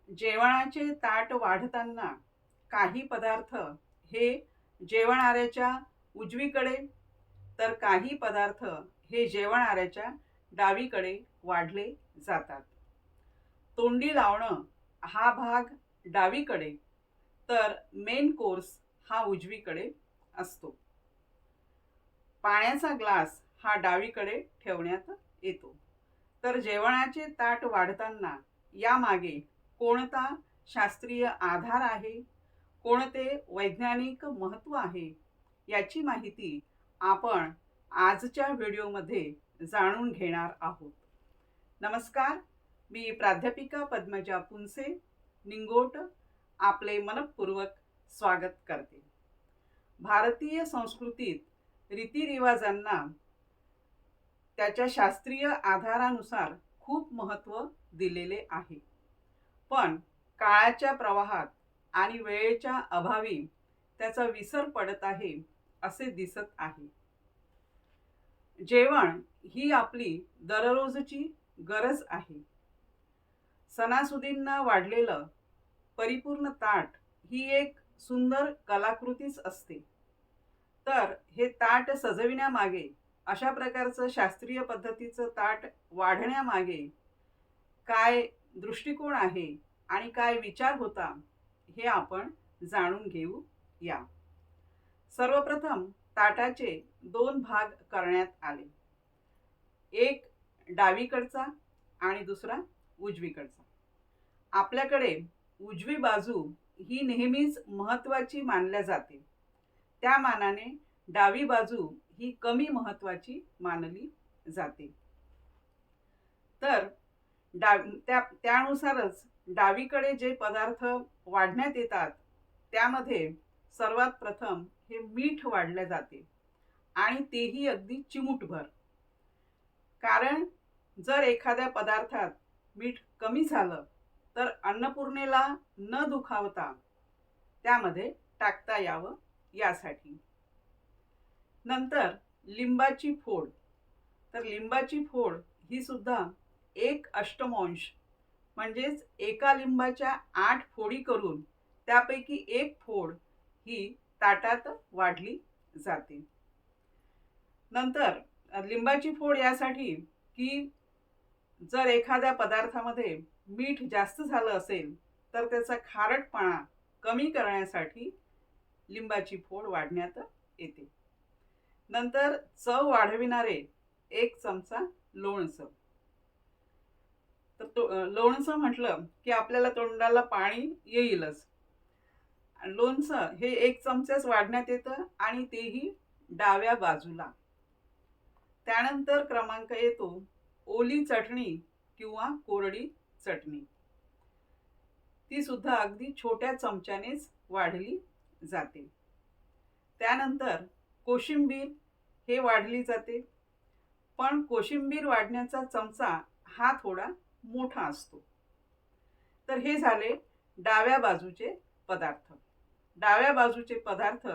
जेवणाचे ताट वाढताना काही पदार्थ हे जेवणाऱ्याच्या उजवीकडे तर काही पदार्थ हे जेवणाऱ्याच्या डावीकडे वाढले जातात. तोंडी लावणं हा भाग डावीकडे तर मेन कोर्स हा उजवीकडे असतो. पाण्याचा ग्लास हा डावीकडे ठेवण्यात येतो. तर जेवणाचे ताट वाढताना यामागे कोणता शास्त्रीय आधार आहे, कोणते वैज्ञानिक महत्त्व आहे, याची माहिती आपण आजच्या व्हिडिओमध्ये जाणून घेणार आहोत. नमस्कार, मी प्राध्यापिका पद्मजा पुनसे, निंगोट, आपले मनपूर्वक स्वागत करते. भारतीय संस्कृतीत रीतिरिवाजांना त्याच्या शास्त्रीय आधारानुसार खूप महत्त्व दिलेले आहे. पण काळाच्या प्रवाहात आणि वेळेच्या अभावी त्याचा विसर पडत आहे असे दिसत आहे. जेवण ही आपली दररोजची गरज आहे. सणासुदींना वाढलेलं परिपूर्ण ताट ही एक सुंदर कलाकृतीच असते. तर हे ताट सजविण्यामागे, अशा प्रकारचं शास्त्रीय पद्धतीचं ताट वाढण्यामागे काय दृष्टिकोन आहे आणि काय विचार होता, हे आपण जाणून घेऊ या. सर्वप्रथम ताटाचे दोन भाग करण्यात आले. एक डावीकडचा आणि दुसरा उजवीकडचा. आपल्याकडे उजवी बाजू ही नेहमीच महत्त्वाची मानल्या जाते. त्या मानाने डावी बाजू ही कमी महत्त्वाची मानली जाते. तर त्यानुसारच डावीकडे जे पदार्थ वाढण्यात येतात त्यामध्ये सर्वात प्रथम हे मीठ वाढले जाते आणि तेही अगदी चिमूटभर. कारण जर एखाद्या पदार्थात मीठ कमी झालं तर अन्नपूर्णेला न दुखावता त्यामध्ये टाकता यावं यासाठी. नंतर लिंबाची फोड. तर लिंबाची फोड ही सुद्धा एक अष्टमांश म्हणजेच एका लिंबाच्या 8 फोडी करून त्यापैकी एक फोड ही ताटात वाढली जाते. नंतर लिंबाची फोड यासाठी की जर एखाद्या पदार्थामध्ये मीठ जास्त झालं असेल तर त्याचा खारटपणा कमी करण्यासाठी लिंबाची फोड वाढण्यात येते. नंतर चव वाढविणारे 1 चमचा लोणचं. तर लोणचं म्हटलं की आपल्याला तोंडाला पाणी येईलच. लोणचं हे 1 चमचाच वाढण्यात येतं आणि तेही डाव्या बाजूला. त्यानंतर क्रमांक येतो ओली चटणी किंवा कोरडी चटणी. ती सुद्धा अगदी छोट्या चमच्यानेच वाढली जाते. त्यानंतर कोशिंबीर हे वाढली जाते. पण कोशिंबीर वाढण्याचा चमचा हा थोडा मोठा असतो. तर हे झाले डाव्या बाजूचे पदार्थ. डाव्या बाजूचे पदार्थ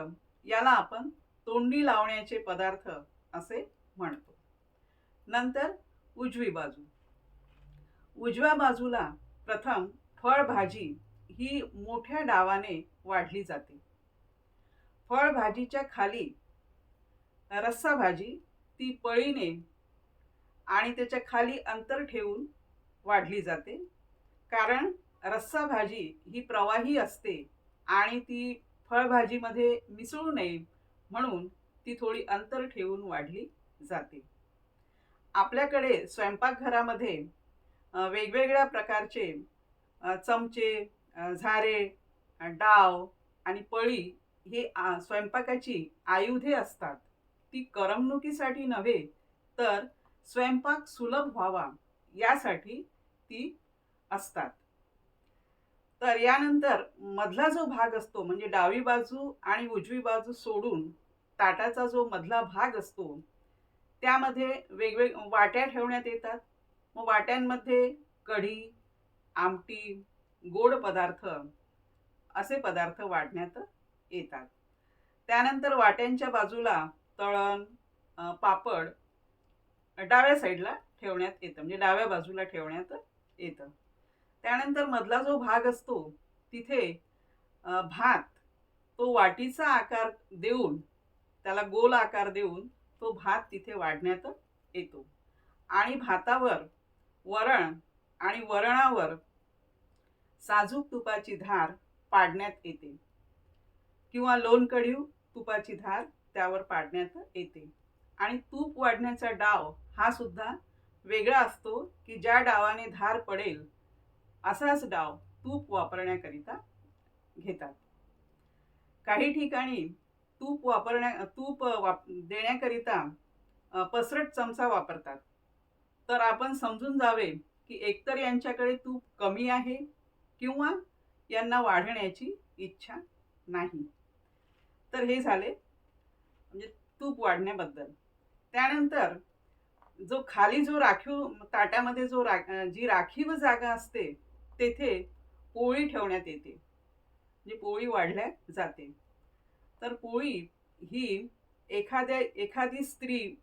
याला आपण तोंडी लावण्याचे पदार्थ असे म्हणतो. नंतर उजवी बाजू. उजव्या बाजूला प्रथम फळभाजी ही मोठ्या डावाने वाढली जाते. फळभाजीच्या खाली रस्सा भाजी ती पळीने आणि त्याच्या खाली अंतर ठेवून वाढली जाते. कारण रस्सा भाजी ही प्रवाही असते आणि ती फळभाजीमध्ये मिसळू नये म्हणून ती थोडी अंतर ठेवून वाढली जाते. आपल्याकडे स्वयंपाकघरामध्ये वेगवेगळ्या प्रकारचे चमचे, झारे, डाव आणि पळी हे स्वयंपाकाची आयुधे असतात. ती करमणुकीसाठी नव्हे तर स्वयंपाक सुलभ व्हावा यासाठी ती असतात. तर यानंतर मधला जो भाग असतो म्हणजे डावी बाजू आणि उजवी बाजू सोडून ताटाचा जो मधला भाग असतो त्यामध्ये वाट्या ठेवण्यात येतात. मग वाट्यांमध्ये कढी, आमटी, गोड पदार्थ असे पदार्थ वाढण्यात येतात. त्यानंतर वाट्यांच्या बाजूला तळण, पापड डाव्या साईडला ठेवण्यात येतं म्हणजे डाव्या बाजूला ठेवण्यात येतं. त्यानंतर मधला जो भाग असतो तिथे भात तो वाटीचा आकार देऊन, त्याला गोल आकार देऊन तो भात तिथे वाढण्यात येतो. आणि भातावर वरण आणि वरणावर साजूक तुपाची धार पाडण्यात येते किंवा लोणकढीव तुपाची धार त्यावर पाडण्यात येते. आणि तूप वाढण्याचा डाव हा सुद्धा वेगळा असतो, की ज्या डावाने धार पडेल असाच डाव तूप वापरण्याकरिता घेतात. काही ठिकाणी तूप देण्याकरिता पसरट चमचा वापरतात. तर आपण समजून जावे की एकतर यांच्याकडे तूप कमी आहे किंवा यांना वाढण्याची इच्छा नाही. तर हे झाले म्हणजे तूप वाढण्याबद्दल. त्यानंतर जो राखीव ताटामध्ये जी राखीव जागा असते तेथे पोळी ठेवण्यात येते, म्हणजे पोळी वाढल्या जाते. तर पोळी ही एखादी स्त्री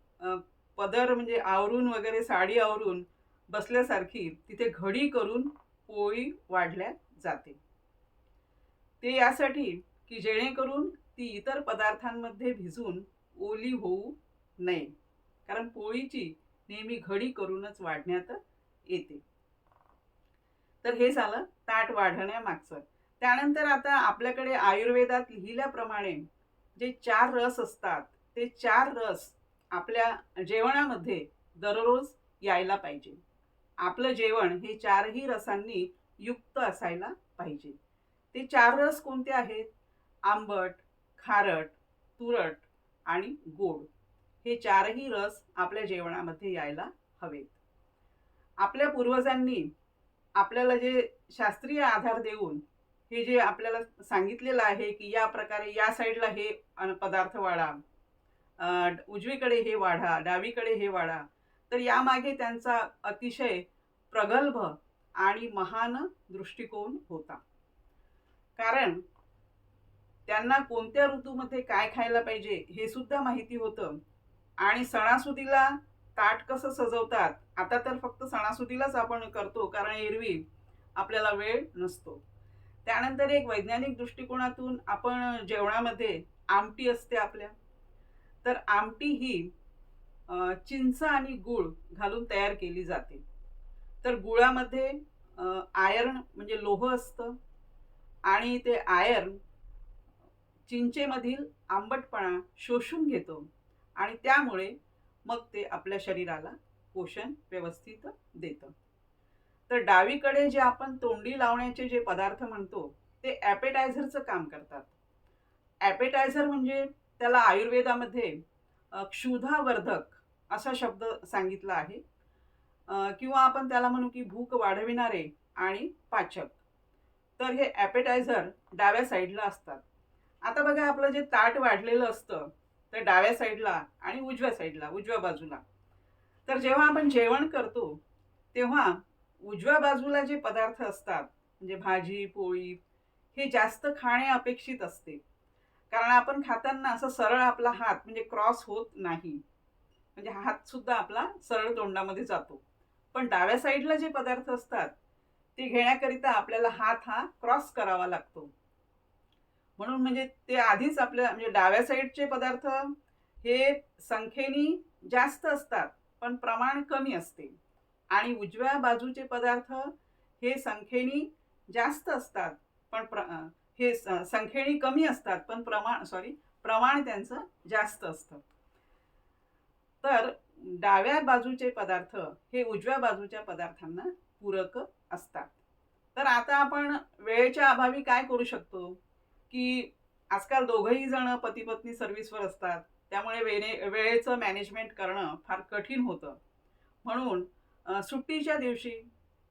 पदर म्हणजे आवरून वगैरे साडी आवरून बसल्यासारखी तिथे घडी करून पोळी वाढल्या जाते. ते यासाठी की जेणेकरून ती इतर पदार्थांमध्ये भिजून ओली होऊ नये, कारण पोळीची नेहमी घडी करूनच वाढण्यात येते. तर हे झालं ताट वाढण्यामागचं. त्यानंतर आता आपल्याकडे आयुर्वेदात लिहिल्याप्रमाणे जे 4 रस असतात ते 4 रस आपल्या जेवणामध्ये दररोज यायला पाहिजे. आपलं जेवण हे 4ही रसांनी युक्त असायला पाहिजे. ते 4 रस कोणते आहेत? आंबट, खारट, तुरट आणि गोड. हे 4ही रस आपल्या जेवणामध्ये यायला हवेत. आपल्या पूर्वजांनी आपल्याला जे शास्त्रीय आधार देऊन हे जे आपल्याला सांगितलेलं आहे की या प्रकारे या साईडला हे पदार्थ वाढा, उजवीकडे हे वाढा, डावीकडे हे वाढा, तर यामागे त्यांचा अतिशय प्रगल्भ आणि महान दृष्टिकोन होता. कारण त्यांना कोणत्या ऋतूमध्ये काय खायला पाहिजे हे सुद्धा माहिती होतं. आणि सणासुदीला ताट कसं सजवतात, आता तर फक्त सणासुदीलाच आपण करतो कारण एरवी आपल्याला वेळ नसतो. त्यानंतर एक वैज्ञानिक दृष्टिकोनातून आपण जेवणामध्ये आमटी असते आपल्या, तर आमटी ही चिंच आणि गूळ घालून तयार केली जाते. तर गुळामध्ये आयर्न म्हणजे लोह असतं आणि ते आयर्न चिंचेमधील आंबटपणा शोषून घेतो आणि त्यामुळे मग ते आपल्या शरीराला पोषण व्यवस्थित देतं. तर डावीकडे जे आपण तोंडी लावण्याचे जे पदार्थ म्हणतो ते ॲपेटायझरचं काम करतात. ॲपेटायझर म्हणजे त्याला आयुर्वेदामध्ये क्षुधावर्धक असा शब्द सांगितला आहे, किंवा आपण त्याला म्हणू की भूक वाढविणारे आणि पाचक. तर हे ॲपेटायझर डाव्या साईडला असतात. आता बघा आपलं जे ताट वाढलेलं असतं तर डाव्या साईडला आणि उजव्या बाजूला. तर जेव्हा आपण जेवण करतो तेव्हा उजव्या बाजूला जे पदार्थ असतात म्हणजे भाजी पोळी हे जास्त खाणे अपेक्षित असते, कारण आपण खाताना असं सरळ आपला हात म्हणजे क्रॉस होत नाही, म्हणजे हात सुद्धा आपला सरळ तोंडामध्ये जातो. पण डाव्या साईडला जे पदार्थ असतात ते घेण्याकरिता आपल्याला हात हा क्रॉस करावा लागतो. म्हणून म्हणजे ते आधीच आपल्या म्हणजे डाव्या साईडचे पदार्थ हे संख्येने जास्त असतात पण प्रमाण कमी असते, आणि उजव्या बाजूचे पदार्थ हे संख्येने जास्त असतात पण हे संख्येने कमी असतात पण प्रमाण त्यांचं जास्त असतं. तर डाव्या बाजूचे पदार्थ हे उजव्या बाजूच्या पदार्थांना पूरक असतात. तर आता आपण वेळेच्या अभावी काय करू शकतो की आजकाल दोघंही जण पती पत्नी सर्व्हिसवर असतात, त्यामुळे वेळेचं मॅनेजमेंट करणं फार कठीण होतं. म्हणून सुट्टीच्या दिवशी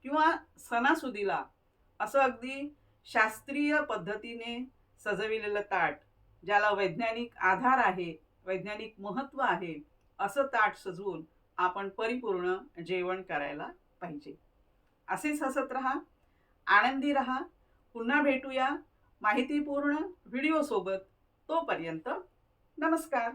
किंवा सणासुदीला असं अगदी शास्त्रीय पद्धतीने सजविलेलं ताट, ज्याला वैज्ञानिक आधार आहे, वैज्ञानिक महत्त्व आहे, असं ताट सजवून आपण परिपूर्ण जेवण करायला पाहिजे. असेच हसत रहा, आनंदी रहा. पुन्हा भेटूया माहितीपूर्ण व्हिडिओ सोबत. तोपर्यंत नमस्कार.